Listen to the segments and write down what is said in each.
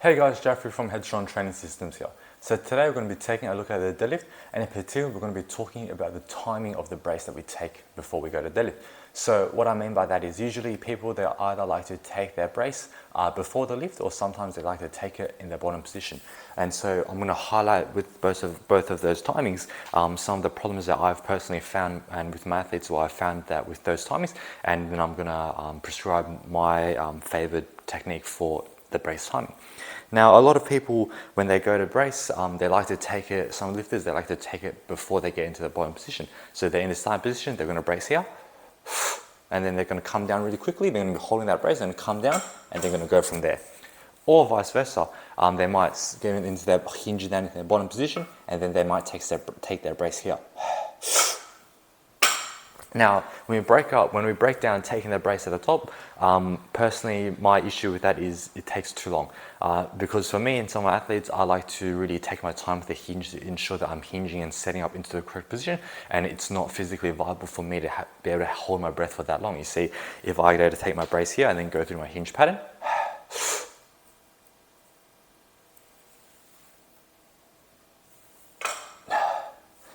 Hey guys, Jeffrey from Headstrong Training Systems here. So today we're going to be taking a look at the deadlift, and in particular we're going to be talking about the timing of the brace that we take before we go to deadlift. So what I mean by that is usually people, they either like to take their brace before the lift, or sometimes they like to take it in their bottom position. And so I'm going to highlight with both of those timings some of the problems that I've personally found, and with my athletes where I found that with those timings, and then I'm going to prescribe my favored technique for the brace timing. Now, a lot of people, when they go to brace, they like to take it, some lifters, they like to take it before they get into the bottom position. So they're in the starting position, they're going to brace here, and then they're going to come down really quickly, they're going to be holding that brace and come down, and they're going to go from there. Or vice versa, they might get into their hinge down in their bottom position, and then they might take their brace here. Now, when we break down taking the brace at the top, personally, my issue with that is it takes too long. Because for me and some of my athletes, I like to really take my time with the hinge to ensure that I'm hinging and setting up into the correct position, and it's not physically viable for me to be able to hold my breath for that long. You see, if I go to take my brace here and then go through my hinge pattern,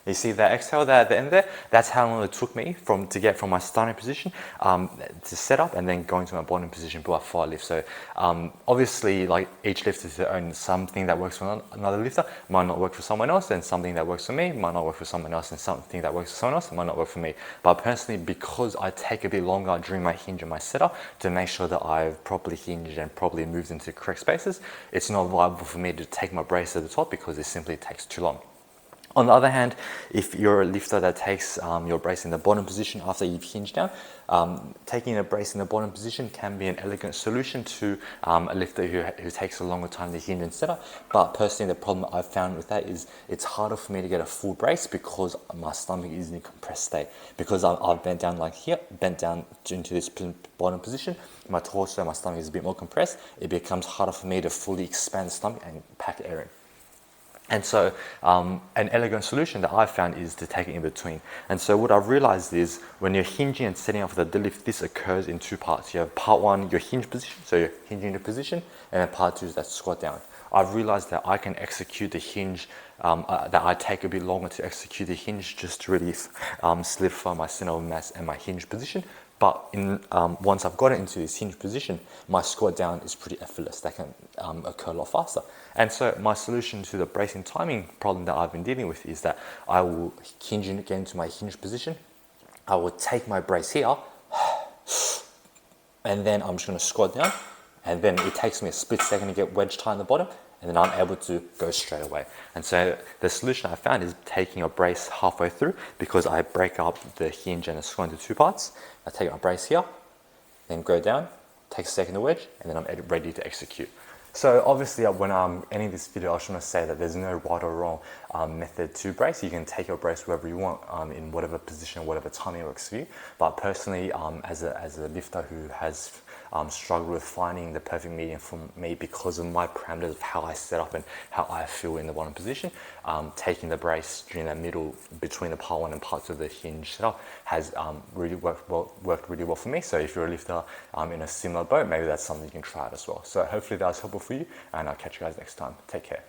you see that exhale there at the end there? That's how long it took me to get from my starting position to set up and then going to my bottom position before I lift. So obviously, like, each lift is their own. Something that works for another lifter might not work for someone else, and something that works for me might not work for someone else, and something that works for someone else might not work for me. But personally, because I take a bit longer during my hinge and my setup to make sure that I've properly hinged and properly moved into correct spaces, it's not viable for me to take my brace at the top because it simply takes too long. On the other hand, if you're a lifter that takes your brace in the bottom position after you've hinged down, taking a brace in the bottom position can be an elegant solution to a lifter who takes a longer time to hinge and set up. But personally, the problem I've found with that is it's harder for me to get a full brace because my stomach is in a compressed state. Because I've bent down like here, bent down into this bottom position, my torso, my stomach is a bit more compressed. It becomes harder for me to fully expand the stomach and pack air in. And so an elegant solution that I've found is to take it in between. And so what I've realized is when you're hinging and setting up for the deadlift, this occurs in two parts. You have part one, your hinge position, so you're hinging into position, and then part two is that squat down. I've realized that I can execute the hinge, that I take a bit longer to execute the hinge just to really solidify my center of mass and my hinge position. But once I've got it into this hinge position, my squat down is pretty effortless. That can occur a lot faster. And so my solution to the bracing timing problem that I've been dealing with is that I will hinge and get into my hinge position. I will take my brace here, and then I'm just going to squat down, and then it takes me a split second to get wedge tight in the bottom, and then I'm able to go straight away. And so the solution I found is taking a brace halfway through, because I break up the hinge and the squat into two parts. I take my brace here, then go down, take a second to wedge, and then I'm ready to execute. So obviously when I'm ending this video, I just want to say that there's no right or wrong method to brace. You can take your brace wherever you want, in whatever position, whatever timing works for you. But personally, as a lifter who has struggled with finding the perfect medium for me because of my parameters of how I set up and how I feel in the bottom position, taking the brace during that middle between the part one and part two of the hinge setup has really worked really well for me. So if you're a lifter in a similar boat, maybe that's something you can try out as well. So hopefully that was helpful for you, and I'll catch you guys next time. Take care.